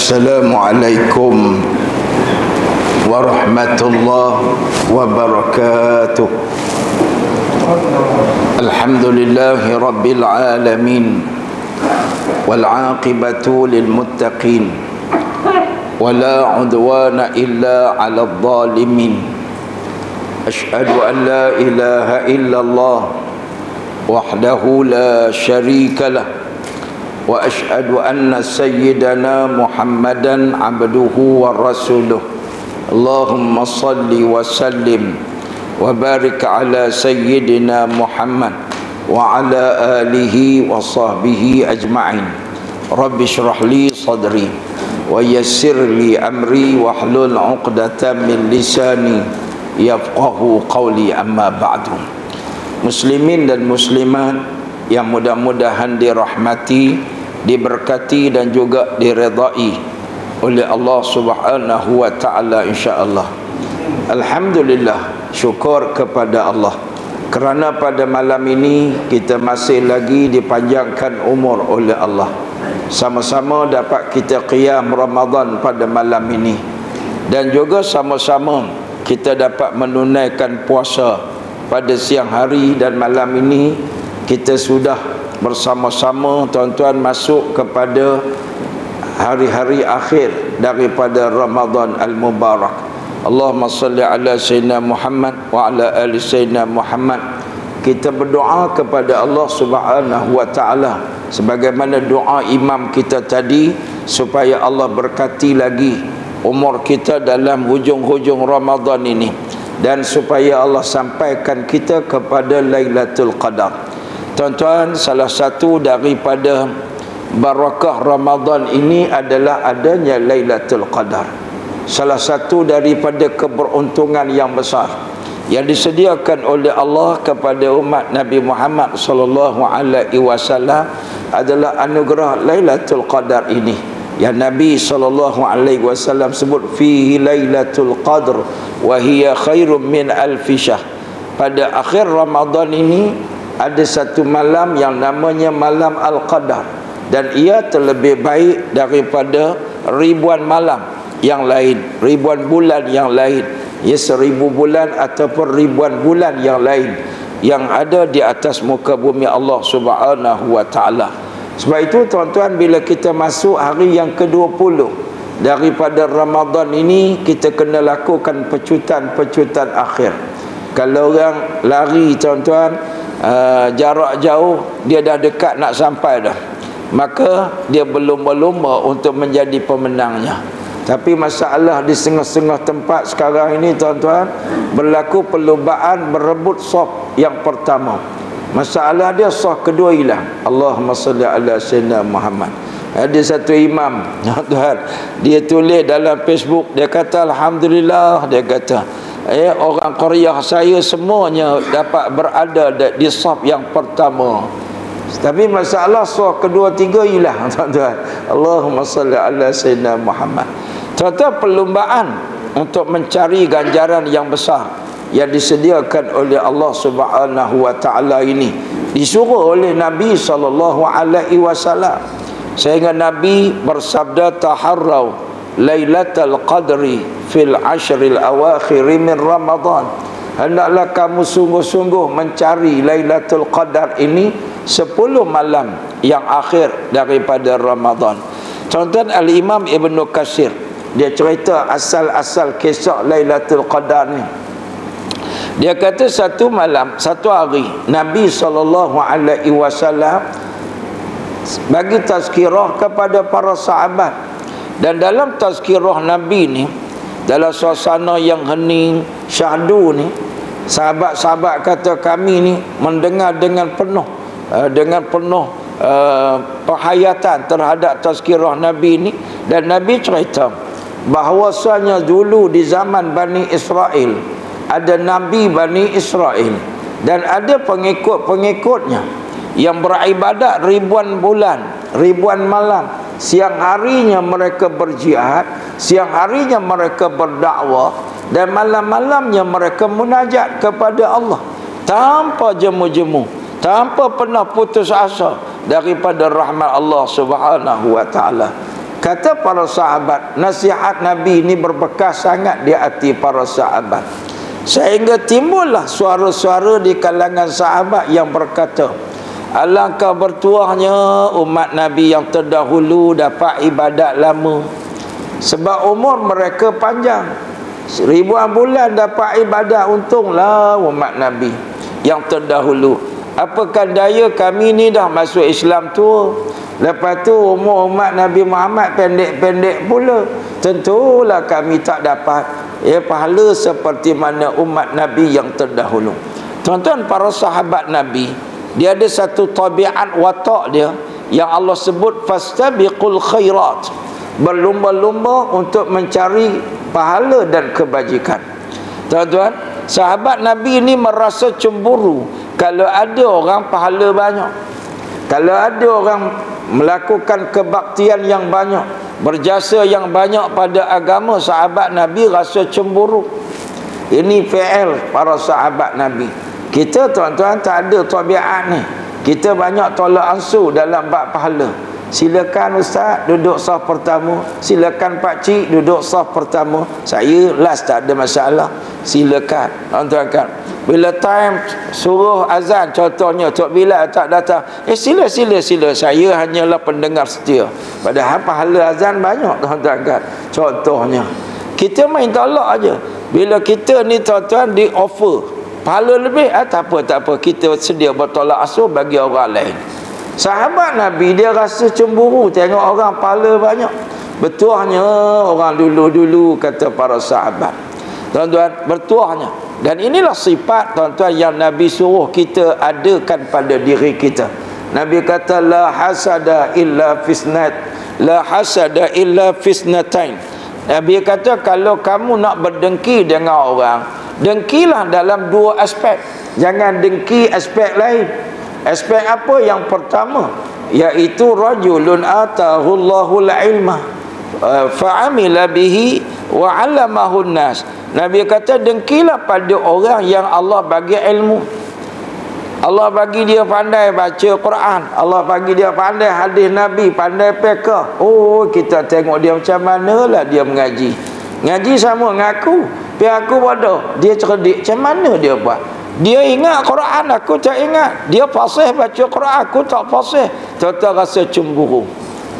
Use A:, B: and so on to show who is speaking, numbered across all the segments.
A: Assalamualaikum warahmatullahi wabarakatuh. Alhamdulillahi rabbil alamin, wal aqibatu lil muttaqin, wala udwana illa 'alal zalimin. Asyhadu an la ilaha illallah wahdahu la syarika lah, wa asyhadu anna sayyidana Muhammadan abduhu wa rasuluh. Allahumma salli wa sallim wa barik ala sayyidina Muhammad wa ala alihi wa sahbihi ajma'in. Rabbi shrah li sadri wa yassir li amri wa hlul 'uqdatam min lisani yafqahu qawli, amma ba'du. Muslimin dan muslimat yang mudah-mudahan dirahmati, diberkati dan juga diredai oleh Allah Subhanahu wa taala, insyaallah. Alhamdulillah, syukur kepada Allah kerana pada malam ini kita masih lagi dipanjangkan umur oleh Allah. Sama-sama dapat kita qiyam Ramadan pada malam ini, dan juga sama-sama kita dapat menunaikan puasa pada siang hari. Dan malam ini kita sudah bersama-sama tuan-tuan masuk kepada hari-hari akhir daripada Ramadan al-Mubarak. Allahumma salli ala Sayyidina Muhammad wa ala ali Sayyidina Muhammad. Kita berdoa kepada Allah Subhanahu wa ta'ala sebagaimana doa imam kita tadi, supaya Allah berkati lagi umur kita dalam hujung-hujung Ramadan ini, dan supaya Allah sampaikan kita kepada Lailatul Qadar. Tuan-tuan, salah satu daripada barakah Ramadan ini adalah adanya Lailatul Qadar. Salah satu daripada keberuntungan yang besar yang disediakan oleh Allah kepada umat Nabi Muhammad sallallahu alaihi wasallam adalah anugerah Lailatul Qadar ini, yang Nabi sallallahu alaihi wasallam sebut fihi Lailatul Qadr wa hiya khairum min alfi syahr. Pada akhir Ramadan ini ada satu malam yang namanya malam Al-Qadar, dan ia terlebih baik daripada ribuan malam yang lain, ribuan bulan yang lain, ya, 1000 bulan ataupun ribuan bulan yang lain yang ada di atas muka bumi Allah Subhanahu wa ta'ala. Sebab itu tuan-tuan, bila kita masuk hari yang ke-20 daripada Ramadan ini, kita kena lakukan pecutan-pecutan akhir. Kalau orang lari tuan-tuan, jarak jauh, dia dah dekat nak sampai dah, maka dia berlomba-lomba untuk menjadi pemenangnya. Tapi masalah di setengah-setengah tempat sekarang ini tuan-tuan, berlaku perlombaan berebut saf yang pertama. Masalah dia saf kedua hilang. Allahumma salli ala Sayyidina Muhammad. Ada satu imam tuan, dia tulis dalam Facebook, dia kata alhamdulillah, dia kata orang Korea saya semuanya dapat berada di saf yang pertama, tapi masalah saf kedua tiga hilang tuan-tuan. Allahumma salli ala Sayyidina Muhammad. Tuan-tuan, perlombaan untuk mencari ganjaran yang besar yang disediakan oleh Allah Subhanahu wa ta'ala ini disuruh oleh Nabi sallallahu alaihi wasallam. Sehingga Nabi bersabda, taharrau Lailatul Qadri fil ashril awakhir min Ramadan. Hendaklah kamu sungguh-sungguh mencari Lailatul Qadar ini 10 malam yang akhir daripada Ramadan. Tuan-tuan, Al-Imam Ibn Katsir dia cerita asal-asal kisah Lailatul Qadar ni. Dia kata satu malam, satu hari, Nabi SAW bagi tazkirah kepada para sahabat. Dan dalam tazkirah Nabi ni, dalam suasana yang hening, syahdu ni, sahabat-sahabat kata kami ni mendengar dengan penuh perhayatan terhadap tazkirah Nabi ni. Dan Nabi cerita bahawasanya dulu di zaman Bani Israel ada Nabi Bani Israel, dan ada pengikut-pengikutnya yang beribadat ribuan bulan, ribuan malam. Siang harinya mereka berjihad, siang harinya mereka berdakwah, dan malam-malamnya mereka munajat kepada Allah tanpa jemu-jemu, tanpa pernah putus asa daripada rahmat Allah Subhanahu wa ta'ala. Kata para sahabat, nasihat Nabi ini berbekas sangat di hati para sahabat, sehingga timbullah suara-suara di kalangan sahabat yang berkata, alangkah bertuahnya umat Nabi yang terdahulu dapat ibadat lama, sebab umur mereka panjang, ribuan bulan dapat ibadat. Untunglah umat Nabi yang terdahulu. Apakah daya kami ni dah masuk Islam tua, lepas tu umur umat Nabi Muhammad pendek-pendek pula. Tentulah kami tak dapat pahala seperti mana umat Nabi yang terdahulu. Tuan-tuan, para sahabat Nabi, dia ada satu tabiat watak dia yang Allah sebut fastabiqul khairat, berlumba-lumba untuk mencari pahala dan kebajikan. Tuan-tuan, sahabat Nabi ini merasa cemburu kalau ada orang pahala banyak, kalau ada orang melakukan kebaktian yang banyak, berjasa yang banyak pada agama. Sahabat Nabi rasa cemburu. Ini fi'il para sahabat Nabi. Kita tuan-tuan tak ada tabiat ni. Kita banyak tolak ansur dalam bab pahala. Silakan ustaz duduk saf pertama, silakan pak cik duduk saf pertama, saya last, tak ada masalah. Silakan tuan-tuan kan. Bila time suruh azan contohnya, Tok Bilal tak datang, sila, saya hanyalah pendengar setia. Padahal pahala azan banyak tuan-tuan kan. Contohnya kita main tolak aja. Bila kita ni tuan-tuan di offer pahala lebih, tak apa, kita sedia bertolak ansur bagi orang lain. Sahabat Nabi dia rasa cemburu tengok orang pahala banyak. Bertuahnya orang dulu-dulu, kata para sahabat. Tuan-tuan, bertuahnya. Dan inilah sifat tuan-tuan yang Nabi suruh kita adakan pada diri kita. Nabi kata la hasada illa fisnat, la hasada illa fisnatain. Nabi kata kalau kamu nak berdengki dengan orang, dengkilah dalam dua aspek, jangan dengki aspek lain. Aspek apa? Yang pertama iaitu rajulun atahullahul ilma fa'amila bihi wa 'allamahun nas. Nabi kata dengkilah pada orang yang Allah bagi ilmu. Allah bagi dia pandai baca Quran, Allah bagi dia pandai hadis Nabi, pandai fiqh. Oh, kita tengok dia macam manalah dia mengaji. Ngaji sama dengan aku, biar aku bodoh, dia cerdik. Macam mana dia buat? Dia ingat Quran, aku tak ingat. Dia fasih baca Quran, aku tak fasih. Tuan-tuan rasa cemburu.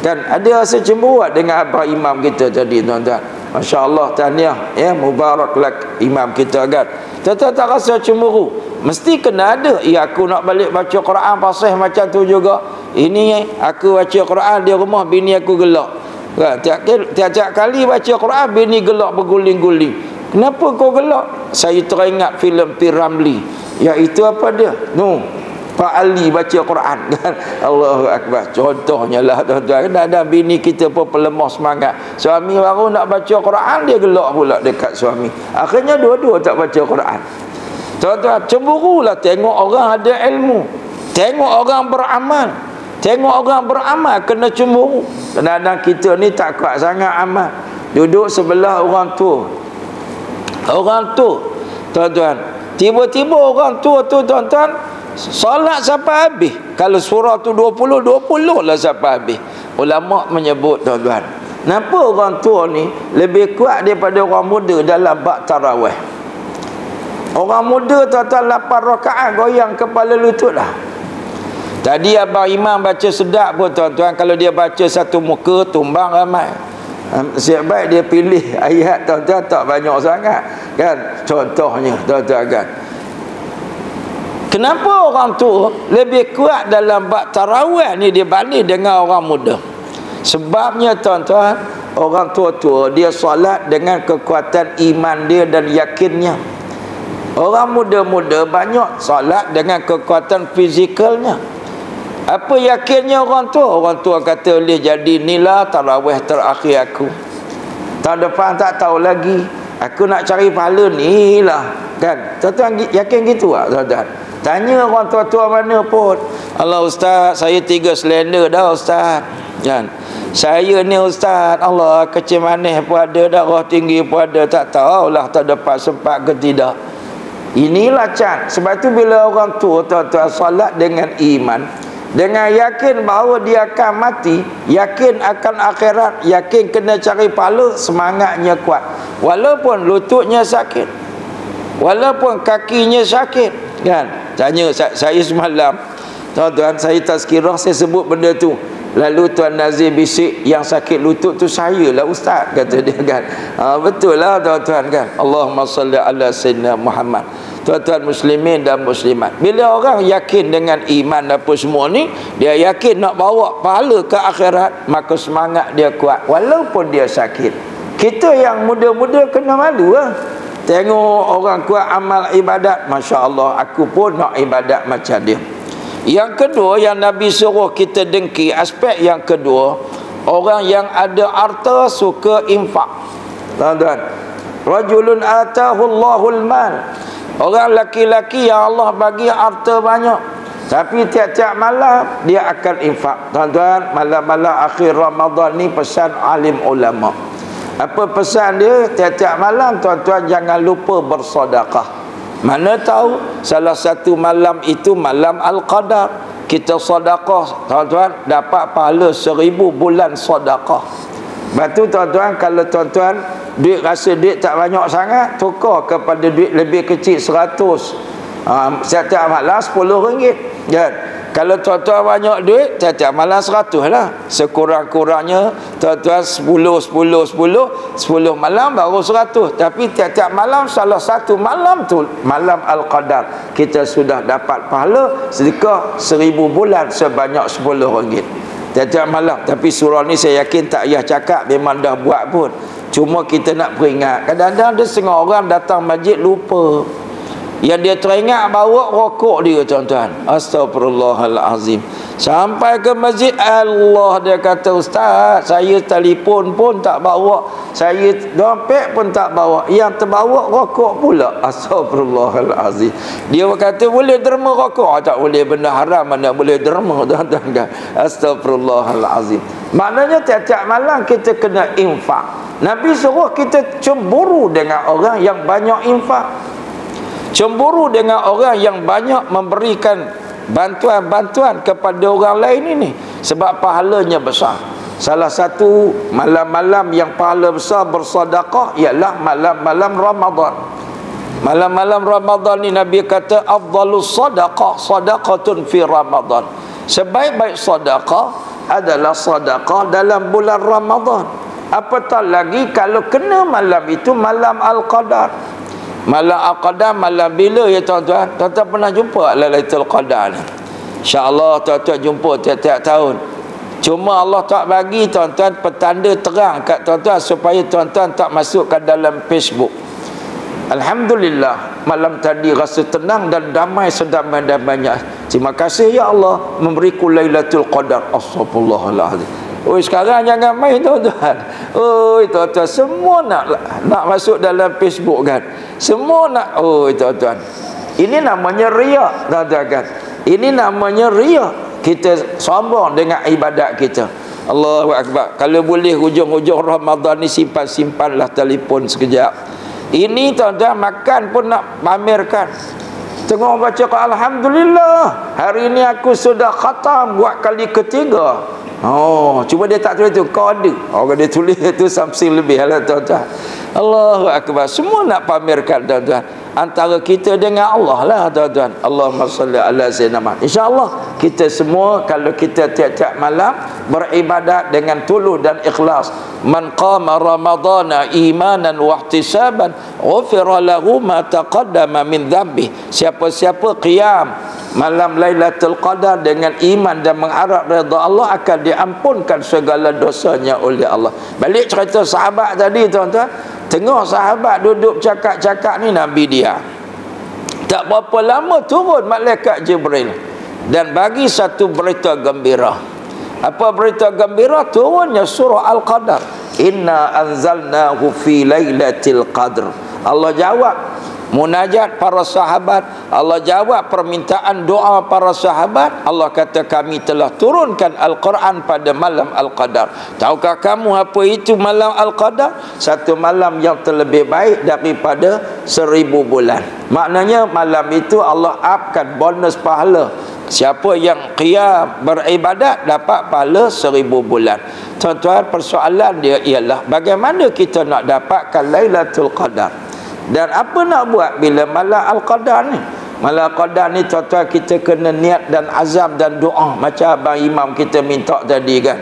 A: Kan ada rasa cemburu dengan abang imam kita tadi tuan-tuan. Masya-Allah, tahniah mubaraklah imam kita kan. Tuan-tuan tak rasa cemburu? Mesti kena ada. Aku nak balik baca Quran fasih macam tu juga. Ini aku baca Quran di rumah, bini aku gelak. Kan tiap-tiap kali baca Quran bini gelak berguling-guling. Kenapa kau gelak? Saya teringat filem P. Ramlee, iaitu apa dia? Pak Ali baca Quran kan. Allahu Akbar. Contohnya lah tuan-tuan, kadang-kadang bini kita pun pelemah semangat. Suami baru nak baca Quran, dia gelak pula dekat suami. Akhirnya dua-dua tak baca Quran. Tuan-tuan, cemburulah tengok orang ada ilmu, tengok orang beramal. Tengok orang beramal kena cemburu. Kadang-kadang kita ni tak kuat sangat amal, duduk sebelah orang tua. Orang tu tuan-tuan, tiba-tiba orang tua tu tuan-tuan solat sampai habis. Kalau surah tu 20 lah sampai habis. Ulama menyebut tuan-tuan, kenapa orang tua ni lebih kuat daripada orang muda dalam bab tarawih? Orang muda tuan-tuan 8 rakaat goyang kepala lutut dah. Tadi abang imam baca sedap pun tuan-tuan, kalau dia baca satu muka tumbang ramai. Siap baik dia pilih ayat tuan-tuan tak banyak sangat kan. Contohnya tuan-tuan kan, kenapa orang tu lebih kuat dalam bab tarawih ni dibanding dengan orang muda? Sebabnya tuan-tuan, orang tua-tua dia solat dengan kekuatan iman dia dan yakinnya. Orang muda-muda banyak solat dengan kekuatan fizikalnya. Apa yakinnya orang tua? Orang tua kata boleh jadi inilah tarawih terakhir aku. Tahun depan tak tahu lagi. Aku nak cari pahala ni lah kan. Tuan-tuan yakin gitu tak tuan-tuan? Tanya orang tua-tua mana pun. Allah ustaz, saya 3 selender dah ustaz kan. Saya ni ustaz, Allah kecil manis pun ada, darah tinggi pun ada, tak tahulah tahun depan sempat ke tidak. Inilah can. Sebab tu bila orang tua tuan-tuan solat dengan iman, dengan yakin bahawa dia akan mati, yakin akan akhirat, yakin kena cari pahala, semangatnya kuat. Walaupun lututnya sakit, walaupun kakinya sakit, kan? Tanya saya semalam, tuan-tuan, saya tazkirah, saya sebut benda tu. Lalu Tuan Nazir bisik, yang sakit lutut tu saya lah ustaz, kata dia, kan. Betul lah tuan-tuan, kan. Allahumma salli ala sayyidina Muhammad. Tuan-tuan muslimin dan muslimat, bila orang yakin dengan iman apa semua ni, dia yakin nak bawa pahala ke akhirat, maka semangat dia kuat walaupun dia sakit. Kita yang muda-muda kena malu lah. Tengok orang kuat amal ibadat, Masya Allah, aku pun nak ibadat macam dia. Yang kedua yang Nabi suruh kita dengki, aspek yang kedua, orang yang ada harta suka infak. Tuan-tuan, rajulun atahu Allahul mal, orang laki-laki yang Allah bagi harta banyak, tapi tiap-tiap malam dia akan infak. Tuan-tuan, malam-malam akhir Ramadan ni pesan alim ulama. Apa pesan dia? Tiap-tiap malam tuan-tuan jangan lupa bersedekah. Mana tahu salah satu malam itu malam Al-Qadar, kita sedekah, tuan-tuan, dapat pahala 1000 bulan sedekah. Batu tuan-tuan, kalau tuan-tuan duit rasa duit tak banyak sangat, tukar kepada duit lebih kecil 100. Setiap malam RM10, kan? Kalau tuan-tuan banyak duit, setiap malam 100 lah. Sekurang-kurangnya tuan-tuan 10 malam baru 100. Tapi tiap-tiap malam, salah satu malam tu malam Al-Qadar, kita sudah dapat pahala sedekah 1000 bulan sebanyak RM10 tiap-tiap malam. Tapi surah ni saya yakin tak payah cakap, memang dah buat pun. Cuma kita nak peringat. Kadang-kadang ada setengah orang datang masjid lupa. Yang dia teringat bawa rokok dia, tuan-tuan. Astagfirullahalazim. Sampai ke masjid, Allah, dia kata, ustaz, saya telefon pun tak bawa, saya dompet pun tak bawa, yang terbawa rokok pula. Astagfirullahalazim. Dia kata boleh derma rokok. Tak boleh, benda haram mana boleh derma, tuan-tuan, kan. Astagfirullahalazim. Maknanya tiap-tiap malam kita kena infak. Nabi suruh kita cemburu dengan orang yang banyak infak, cemburu dengan orang yang banyak memberikan bantuan-bantuan kepada orang lain ini, sebab pahalanya besar. Salah satu malam-malam yang pahala besar bersedekah ialah malam-malam Ramadan. Malam-malam Ramadan ni Nabi kata afdalus sadaqah sadaqatun fi Ramadan. Sebaik-baik sedekah adalah sedekah dalam bulan Ramadan. Apatah lagi kalau kena malam itu malam Al-Qadar. Malam Al-Qadar malam bila ya tuan-tuan? Tuan-tuan pernah jumpa Lailatul Qadar ni? InsyaAllah tuan-tuan jumpa tiap-tiap tahun. Cuma Allah tak bagi tuan-tuan petanda terang kat tuan-tuan supaya tuan-tuan tak masuk ke dalam Facebook. Alhamdulillah, malam tadi rasa tenang dan damai sedap-damainya. Terima kasih ya Allah memberiku Lailatul Qadar. Astagfirullahaladzim. Oh, sekarang jangan main tuan-tuan. Oh tuan-tuan, semua nak masuk dalam Facebook, kan. Semua nak. Oh tuan-tuan, ini namanya riak, tuan-tuan, kan. Ini namanya riak. Kita sombong dengan ibadat kita. Allahu Akbar. Kalau boleh hujung-hujung Ramadan ni simpan-simpanlah telefon sekejap. Ini tuan-tuan makan pun nak pamerkan. Tengok baca alhamdulillah, hari ini aku sudah khatam buat kali ketiga. Oh, cuma dia tak tulis tu kode. Orang dia tulis tu something lebih lah, tuan-tuan. Allahu Akbar. Semua nak pamerkan, tuan-tuan. Antara kita dengan Allah lah, tuan-tuan. Allahumma salli ala sayyidina Muhammad. InsyaAllah kita semua kalau kita tiap-tiap malam beribadat dengan tulus dan ikhlas. Man qama ramadana imanan wa ihtisaban ghufira lahu ma taqaddama min dhanbi. Siapa-siapa qiyam malam Lailatul Qadar dengan iman dan mengharap redha Allah, akan diampunkan segala dosanya oleh Allah. Balik cerita sahabat tadi, tuan-tuan. Tengok sahabat duduk cakap-cakap ni Nabi dia. Tak berapa lama turun malaikat Jibril dan bagi satu berita gembira. Apa berita gembira? Turunnya surah Al-Qadar. Inna anzalnahu fi lailatul qadr. Allah jawab munajat para sahabat, Allah jawab permintaan doa para sahabat. Allah kata kami telah turunkan Al-Quran pada malam Al-Qadar. Tahukah kamu apa itu malam Al-Qadar? Satu malam yang terlebih baik daripada 1000 bulan. Maknanya malam itu Allah upkan bonus pahala Siapa yang qiyam beribadat dapat pahala 1000 bulan. Tuan-tuan, persoalan dia ialah bagaimana kita nak dapatkan Lailatul Qadar. Dan apa nak buat bila malam Al-Qadar ni? Malam Qadar ni tuan-tuan, kita kena niat dan azam dan doa macam abang imam kita minta tadi kan.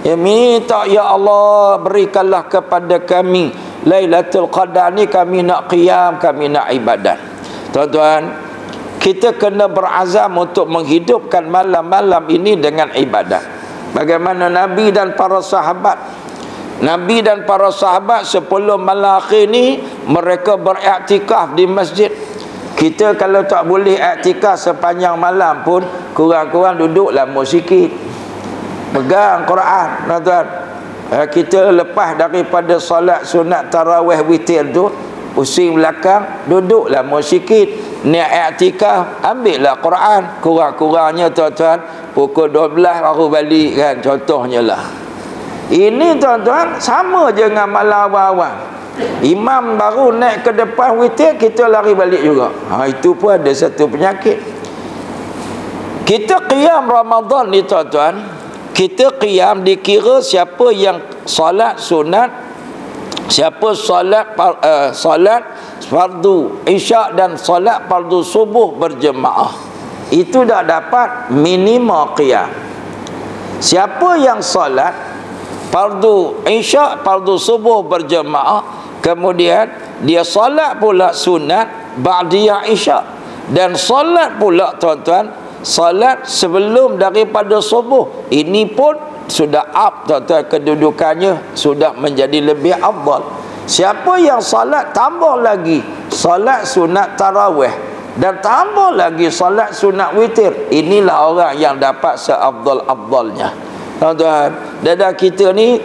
A: Ya, minta ya Allah berikanlah kepada kami Lailatul Qadar ni, kami nak qiyam, kami nak ibadat. Tuan-tuan, kita kena berazam untuk menghidupkan malam-malam ini dengan ibadat. Bagaimana Nabi dan para sahabat. Nabi dan para sahabat sebelum malam akhir ni mereka beriktikaf di masjid. Kita kalau tak boleh iktikaf sepanjang malam pun kurang-kurang duduk lama sikit, pegang Quran. Tuan-tuan, kita lepas daripada solat sunat tarawih witir tu, pusing belakang, duduk lama sikit, niat i'tikaf, ambillah Quran. Kurang-kurangnya tuan-tuan pukul 12 baru balik kan, contohnya lah. Ini tuan-tuan sama je dengan malam awal-awal. Imam baru naik ke depan witir, kita lari balik juga. Itu pun ada satu penyakit. Kita qiyam Ramadan ni tuan-tuan, kita qiyam dikira siapa yang solat sunat, siapa solat fardu isyak dan solat fardu subuh berjemaah, itu dah dapat minima qiyam. Siapa yang solat fardu isyak, fardu subuh berjemaah, kemudian dia solat pula sunat ba'diyah isyak, dan solat pula tuan-tuan solat sebelum daripada subuh, ini pun sudah up tuan-tuan, kedudukannya sudah menjadi lebih afdal. Siapa yang salat tambah lagi salat sunat tarawih dan tambah lagi salat sunat witir, inilah orang yang dapat seafdal-afdalnya. Tuan-tuan, dadah kita ni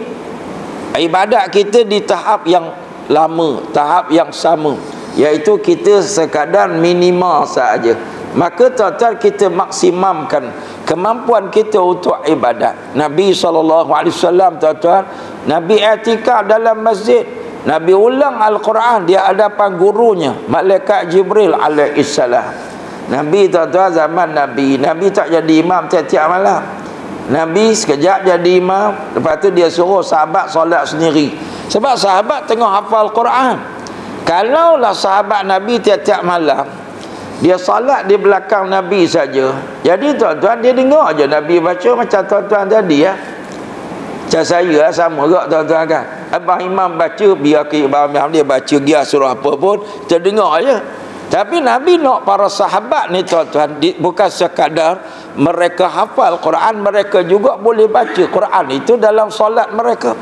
A: ibadat kita di tahap yang lama, tahap yang sama, iaitu kita sekadar minima saja. Maka tuan-tuan, kita maksimumkan kemampuan kita untuk ibadat. Nabi SAW tuan-tuan, Nabi i'tikaf dalam masjid, Nabi ulang Al-Quran di hadapan gurunya Malaikat Jibril alaihissalam. Nabi tuan-tuan, zaman Nabi tak jadi imam tiap-tiap malam. Nabi sekejap jadi imam, lepas tu dia suruh sahabat solat sendiri, sebab sahabat tengah hafal Quran. Kalaulah sahabat Nabi tiap-tiap malam dia salat di belakang Nabi saja, jadi tuan-tuan dia dengar aja Nabi baca macam tuan-tuan tadi ya. Macam saya lah, sama juga tuan-tuan kan. Abang imam baca, biar ke abang imam dia baca dia surah apa pun, kita dengar aja. Tapi Nabi nak para sahabat ni tuan-tuan, bukan sekadar mereka hafal Quran, mereka juga boleh baca Quran itu dalam solat mereka.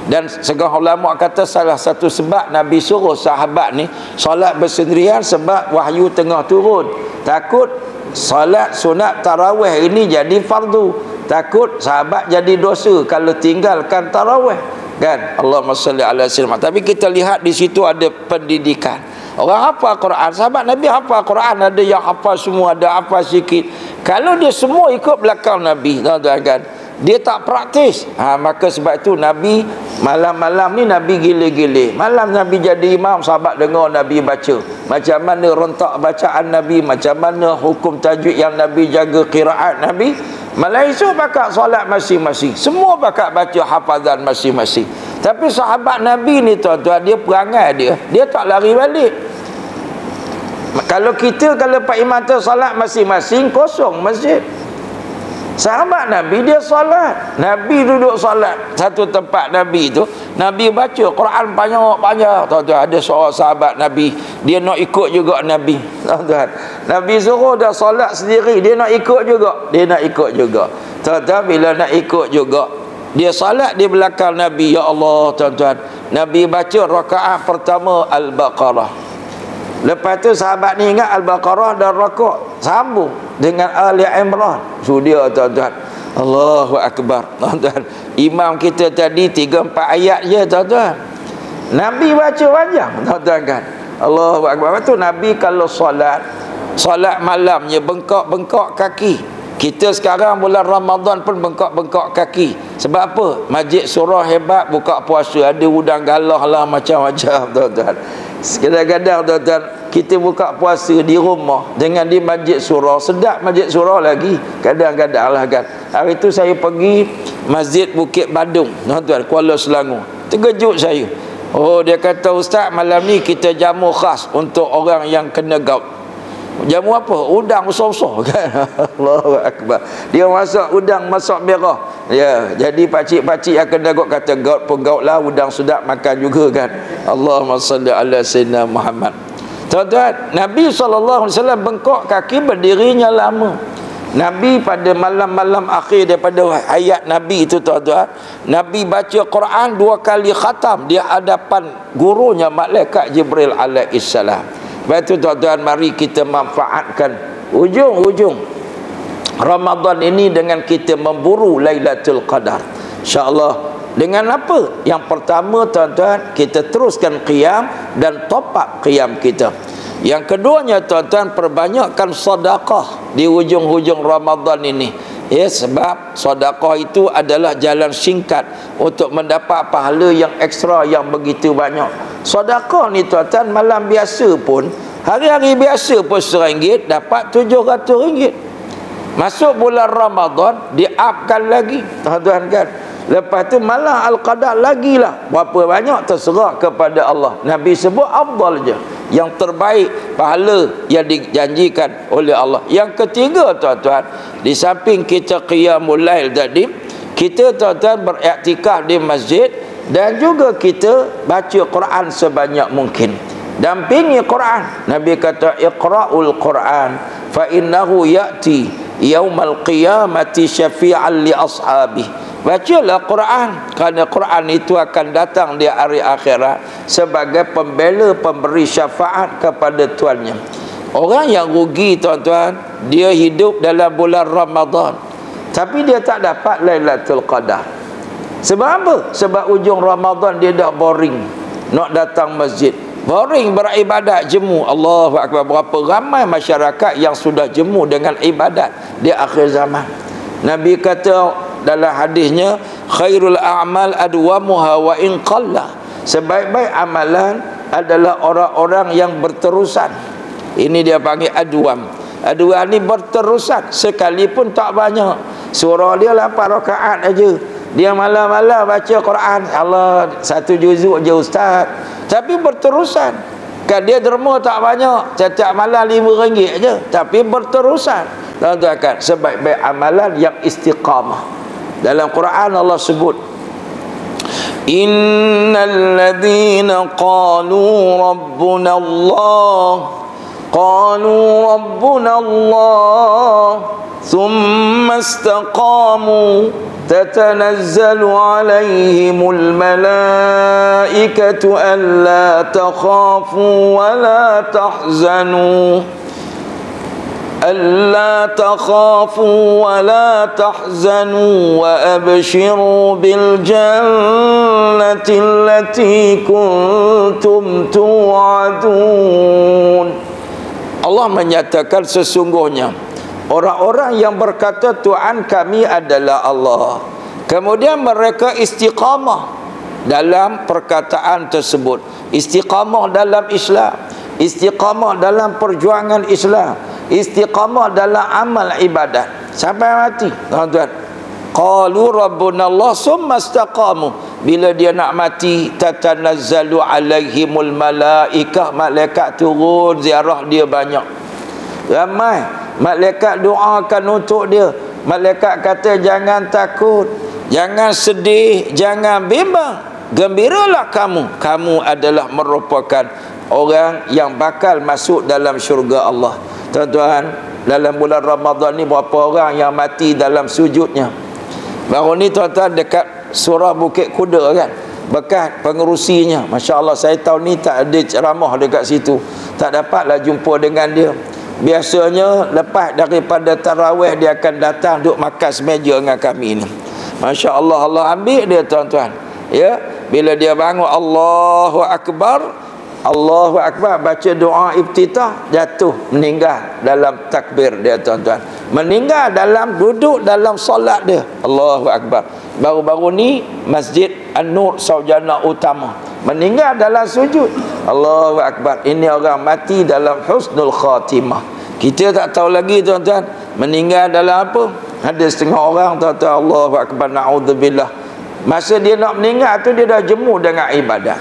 A: Dan seorang ulama kata salah satu sebab Nabi suruh sahabat ni solat bersendirian sebab wahyu tengah turun. Takut solat sunat tarawih ini jadi fardu, takut sahabat jadi dosa kalau tinggalkan tarawih kan. Allahumma salli ala sayyidina. Tapi kita lihat di situ ada pendidikan. Orang hafal Quran, sahabat Nabi hafal Quran, ada yang hafal semua, ada hafal sikit. Kalau dia semua ikut belakang Nabi, tuan-tuan kan, dia tak praktis. Maka sebab itu Nabi malam-malam ni Nabi gila-gila. Malam Nabi jadi imam, sahabat dengar Nabi baca. Macam mana rentak bacaan Nabi, macam mana hukum tajwid yang Nabi jaga, qiraat Nabi. Malam esok pakat solat masing-masing, semua pakat baca hafazan masing-masing. Tapi sahabat Nabi ni tuan-tuan, dia perangai dia tak lari balik. Kalau kita, kalau Pak Imam tu solat masing-masing, kosong masjid. Sahabat Nabi dia solat, Nabi duduk solat satu tempat Nabi tu, Nabi baca Quran panjang-panjang. Tuan-tuan, ada seorang sahabat Nabi, dia nak ikut juga Nabi. Tuan-tuan, Nabi suruh dah solat sendiri, dia nak ikut juga. Tuan-tuan, bila nak ikut juga, dia solat di belakang Nabi. Ya Allah tuan-tuan, Nabi baca rakaat pertama Al-Baqarah. Lepas tu sahabat ni ingat Al-Baqarah dan rakaat sambung dengan Ali Imran. So dia tuan-tuan, Allahu Akbar. Tuan-tuan, imam kita tadi 3-4 ayat je tuan-tuan, Nabi baca panjang tuan-tuan kan. Allahu Akbar. Lepas tu Nabi kalau solat malamnya bengkok-bengkok kaki. Kita sekarang bulan Ramadan pun bengkok-bengkok kaki. Sebab apa? Masjid surah hebat, buka puasa, ada udang galah lah macam-macam tuan-tuan. Kadang-kadang tuan-tuan, kita buka puasa di rumah dengan di masjid surau, sedap masjid surau lagi. Kadang-kadang lah kan. Hari tu saya pergi Masjid Bukit Badung, tuan-tuan, Kuala Selangor. Terkejut saya. Oh, dia kata, Ustaz, malam ni kita jamu khas untuk orang yang kena gout. Jamu apa? Udang besar-besar kan. Allahu Akbar. Dia masak udang masak merah. Ya, jadi pakcik-pakcik yang kena gout kata gout pun gout lah, udang sedap makan juga kan. Allahumma salli ala sayyidina Muhammad. Tuan-tuan, Nabi SAW bengkok kaki berdirinya lama. Nabi pada malam-malam akhir daripada hayat Nabi itu, tuan-tuan, Nabi baca Quran 2 kali khatam di hadapan gurunya malaikat Jibril alaihissalam. Lepas itu, tuan-tuan, mari kita manfaatkan hujung-hujung Ramadan ini dengan kita memburu Lailatul Qadar. InsyaAllah. Dengan apa? Yang pertama, tuan-tuan, kita teruskan qiyam dan top up qiyam kita. Yang keduanya, tuan-tuan, perbanyakkan sedekah di hujung-hujung Ramadan ini. Ya, sebab sedekah itu adalah jalan singkat untuk mendapat pahala yang ekstra yang begitu banyak. Sedekah ni, tuan-tuan, malam biasa pun, hari-hari biasa pun RM1 dapat RM700. Masuk bulan Ramadan, di-upkan lagi, tuan-tuan kan. Lepas tu malam Al-Qadar lagilah. Berapa banyak terserah kepada Allah. Nabi sebut afdal je, yang terbaik pahala yang dijanjikan oleh Allah. Yang ketiga, tuan-tuan, di samping kita qiyamul lail tadi, kita, tuan-tuan, beriktikaf di masjid dan juga kita baca Quran sebanyak mungkin. Dampingi Quran. Nabi kata, iqra'ul Quran fa innahu ya'ti yaumal qiyamati syafi'an li ashabihi. Bacalah Quran, kerana Quran itu akan datang di hari akhirat sebagai pembela, pemberi syafaat kepada tuannya. Orang yang rugi, tuan-tuan, dia hidup dalam bulan Ramadan tapi dia tak dapat Lailatul Qadar. Sebab apa? Sebab ujung Ramadan dia dah boring nak datang masjid, boring beribadat, jemu. Allahu Akbar. Berapa ramai masyarakat yang sudah jemu dengan ibadat di akhir zaman. Nabi kata dalam hadisnya, khairul a'mal adwamuha wa in qalla. Sebaik-baik amalan adalah orang-orang yang berterusan. Ini dia panggil adwam. Adwam ni berterusan, sekalipun tak banyak. Surah dia 8 rakaat aja. Dia malam-malam baca Quran, Allah, 1 juzuk je ustaz, tapi berterusan. Kan dia derma tak banyak, setiap malam RM5 je, tapi berterusan. Tuan-tuan kan, sebaik-baik amalan yang istiqamah. Dalam Quran Allah sebut, innal ladzina qalu rabbuna Allah thumma istaqamu tatanazzalu alaihimul malaikatu alla takhafu wa la tahzanu ألا تخافوا ولا تحزنوا وأبشروا بالجنة التي كنتم توعدون. Allah menyatakan sesungguhnya orang-orang yang berkata Tuhan kami adalah Allah, kemudian mereka istiqamah dalam perkataan tersebut, istiqamah dalam Islam, istiqamah dalam perjuangan Islam, istiqamah dalam amal ibadat sampai mati, tuan-tuan. Qalu rabbuna Allah summa istaqamu. Bila dia nak mati, tatanazzalu alaihimul malaikah, malaikat turun ziarah dia banyak. Ramai malaikat doakan untuk dia. Malaikat kata jangan takut, jangan sedih, jangan bimbang, gembiralah kamu. Kamu adalah merupakan orang yang bakal masuk dalam syurga Allah. Tuan-tuan, dalam bulan Ramadan ni berapa orang yang mati dalam sujudnya? Baru ni, tuan-tuan, dekat surah Bukit Kuda kan, bekas pengerusinya, Masya Allah, saya tahun ni tak ada ceramah dekat situ, tak dapatlah jumpa dengan dia. Biasanya lepas daripada tarawih dia akan datang duduk makan semeja dengan kami ni. Masya Allah, Allah ambil dia, tuan-tuan. Ya, bila dia bangun Allahu Akbar, Allahu Akbar, baca doa iftitah, jatuh meninggal dalam takbir dia, tuan-tuan. Meninggal dalam duduk dalam solat dia. Allahu Akbar. Baru-baru ni Masjid An-Nur Sarjana Utama meninggal dalam sujud. Allahu akbar. Ini orang mati dalam husnul khatimah. Kita tak tahu lagi tuan-tuan, meninggal dalam apa? Ada setengah orang tuan-tuan, Allahu akbar, naudzubillah, masa dia nak meninggal tu dia dah jemu dengan ibadat,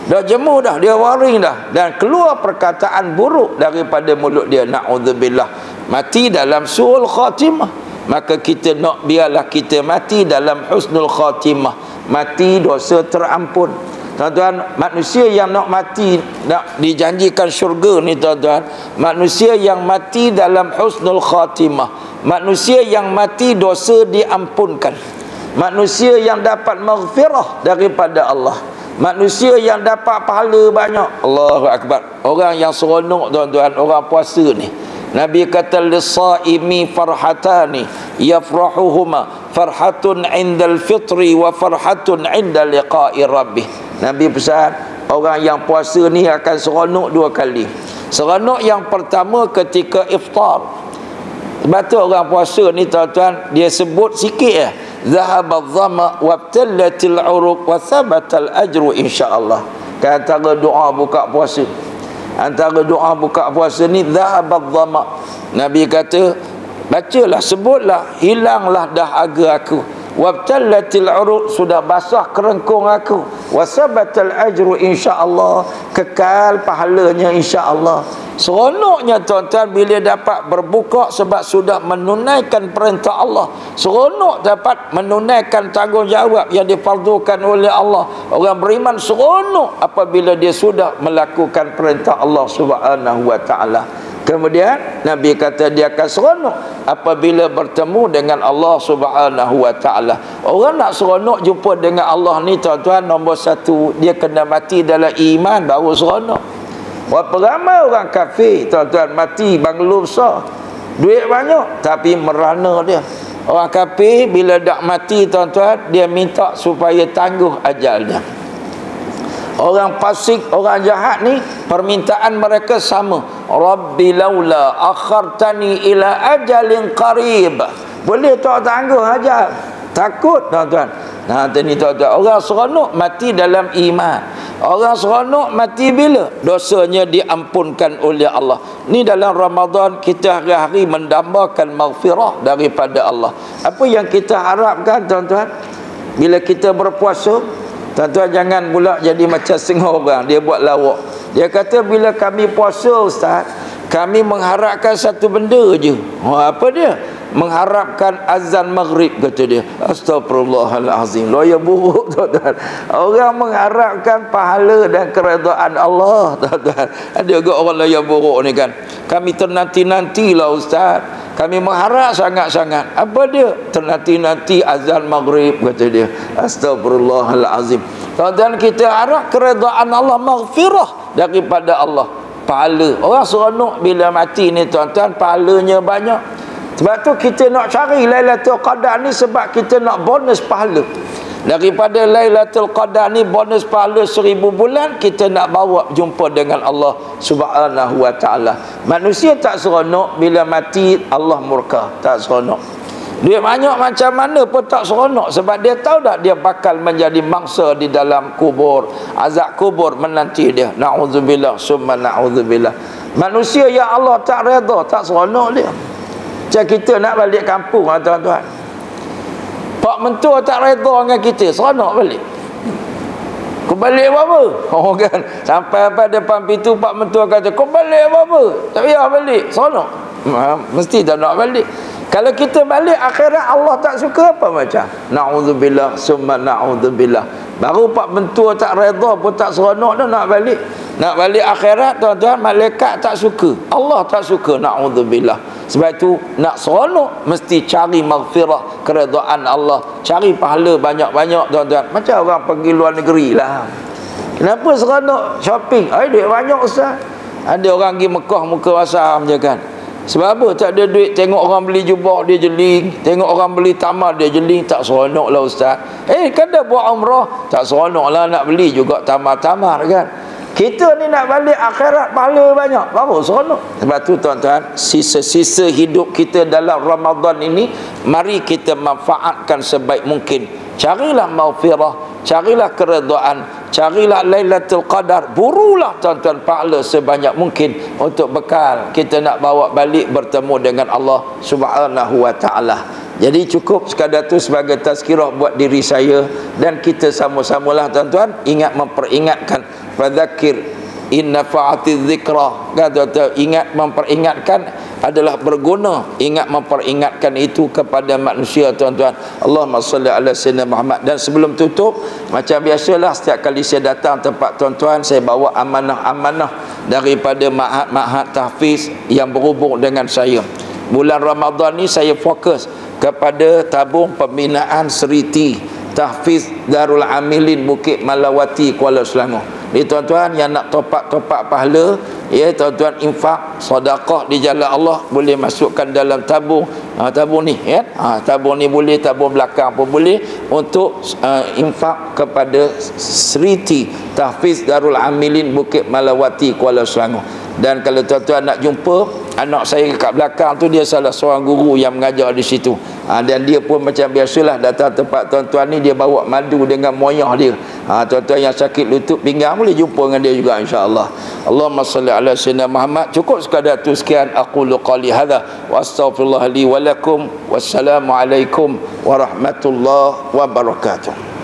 A: dah jemu dah, dia waring dah, dan keluar perkataan buruk daripada mulut dia, naudzubillah, mati dalam suul khatimah. Maka kita nak biarlah kita mati dalam husnul khatimah, mati dosa terampun. Tuan-tuan, manusia yang nak mati, nak dijanjikan syurga ni tuan-tuan, manusia yang mati dalam husnul khatimah, manusia yang mati dosa diampunkan, manusia yang dapat maghfirah daripada Allah, manusia yang dapat pahala banyak. Allahu akbar. Orang yang seronok tuan-tuan, orang puasa ni, Nabi kata lis-saimi farhatani yafrahuhuma farhatun 'indal fitri wa farhatun 'inda liqa'i rabbih. Nabi pesan, orang yang puasa ni akan seronok dua kali. Seronok yang pertama ketika iftar. Sebab tu orang puasa ni tuan-tuan, dia sebut sikit ya, zahabadh dhama wabtallatil uruq wa thabatal ajru insya-Allah. Antara doa buka puasa, antara doa buka puasa ni zahabadh dhama. Nabi kata, bacalah, sebutlah, hilanglah dahaga aku, wabtallatil uruq, sudah basah kerengkung aku, wasabatal ajru insya-Allah, kekal pahalanya insya-Allah. Seronoknya tuan-tuan bila dapat berbuka sebab sudah menunaikan perintah Allah. Seronok dapat menunaikan tanggungjawab yang difardukan oleh Allah. Orang beriman seronok apabila dia sudah melakukan perintah Allah Subhanahu wa taala. Kemudian Nabi kata dia akan seronok apabila bertemu dengan Allah Subhanahu wa taala. Orang nak seronok jumpa dengan Allah ni tuan-tuan, nombor satu, dia kena mati dalam iman baru seronok. Berapa ramai orang kafir tuan-tuan mati banglo besar, duit banyak tapi merana dia. Orang kafir bila dak mati tuan-tuan, dia minta supaya tangguh ajalnya. Orang fasik, orang jahat ni permintaan mereka sama, Rabbi laula akhartani ila ajalin qarib. Boleh tak tangguh ajal? Takut tuan-tuan. Nah, ni tuan-tuan, orang seronok mati dalam iman. Orang seronok mati bila dosanya diampunkan oleh Allah. Ni dalam Ramadan kita hari-hari mendambakan maghfirah daripada Allah. Apa yang kita harapkan tuan-tuan bila kita berpuasa? Tuan-tuan jangan pula jadi macam setengah orang, dia buat lawak. Dia kata bila kami puasa ustaz, kami mengharapkan satu benda je. Apa dia? Mengharapkan azan maghrib, kata dia. Astagfirullahalazim. Loya buruk tuan-tuan. Orang mengharapkan pahala dan keredaan Allah tuan-tuan. Ada juga orang loya buruk ni kan. Kami ternanti-nantilah ustaz, kami mengharap sangat-sangat. Apa dia? Ternanti-nanti azan maghrib, kata dia. Astagfirullahalazim. Tuan-tuan, kita harap keredaan Allah, maghfirah daripada Allah, pahala. Orang seronok bila mati ni tuan-tuan, pahalanya banyak. Sebab tu kita nak cari Lailatul Qadar ni, sebab kita nak bonus pahala. Daripada Lailatul Qadar ni bonus pahala 1000 bulan, kita nak bawa jumpa dengan Allah Subhanahu wa taala. Manusia tak seronok bila mati Allah murka, tak seronok. Dia banyak macam mana pun tak seronok, sebab dia tahu tak dia bakal menjadi mangsa di dalam kubur. Azab kubur menanti dia. Na'udzubillah summa na'udzubillah. Manusia yang Allah tak redha, tak seronok dia. Macam kita nak balik kampung tuan-tuan, Pak Mentua tak redha dengan kita, seronok balik. Kau balik apa? Oh kan, sampai apa depan pintu Pak Mentua kata, kau balik apa? Tak payah balik, seronok. Mesti tak nak balik. Kalau kita balik akhirat Allah tak suka apa macam? Na'udzubillah summa na'udzubillah. Baru Pak Mentua tak redha pun tak seronok dah nak balik. Nak balik akhirat tuan-tuan, malaikat tak suka, Allah tak suka, na'udzubillah. Sebab itu nak seronok mesti cari maghfirah, keredaan Allah, cari pahala banyak-banyak tuan-tuan. Macam orang pergi luar negeri lah. Kenapa seronok? Shopping. Duit banyak ustaz. Ada orang pergi Mekah muka asam je kan. Sebab apa? Tak ada duit. Tengok orang beli jubah dia jeling, tengok orang beli tamar dia jeling, tak seronok lah ustaz. Kan dah buat umrah, tak seronok lah nak beli juga tamar-tamar kan. Kita ni nak balik akhirat pahala banyak, baru seronok. Sebab tu tuan-tuan, sisa-sisa hidup kita dalam Ramadan ini, mari kita manfaatkan sebaik mungkin. Carilah maghfirah, carilah keredaan, carilah Lailatul Qadar, burulah tuan-tuan pahala sebanyak mungkin untuk bekal kita nak bawa balik bertemu dengan Allah Subhanahu wa taala. Jadi cukup sekadar tu sebagai tazkirah buat diri saya dan kita sama-samalah tuan-tuan memperingatkan, fadzakir in nafa'atiz zikra. Kata ingat, memperingatkan adalah berguna. Ingat, memperingatkan itu kepada manusia tuan-tuan. Allahumma salli ala sayyidina Muhammad. Dan sebelum tutup, macam biasalah setiap kali saya datang tempat tuan-tuan, saya bawa amanah-amanah daripada ma'had tahfiz yang berhubung dengan saya. Bulan Ramadan ni saya fokus kepada tabung pembinaan Seriti Tahfiz Darul Amilin Bukit Malawati, Kuala Selangor. Ni tuan-tuan yang nak topak pahala, ya tuan-tuan, infak sedekah di jalan Allah boleh masukkan dalam tabung tabung ni, ya. Tabung ni boleh, tabung belakang pun boleh untuk infak kepada Seriti Tahfiz Darul Amilin Bukit Malawati, Kuala Selangor. Dan kalau tuan-tuan nak jumpa anak saya kat belakang tu, dia salah seorang guru yang mengajar di situ. Dan dia pun macam biasalah datang tempat tuan-tuan ni, dia bawa madu dengan moyah dia. Tuan-tuan yang sakit lutut pinggang boleh jumpa dengan dia juga, insya-Allah. Allahumma salli ala sayyidina Muhammad. Cukup sekadar tu, sekian aqulu qali hadza wa astaghfirullah li wa lakum. Wassalamu alaikum warahmatullahi wabarakatuh.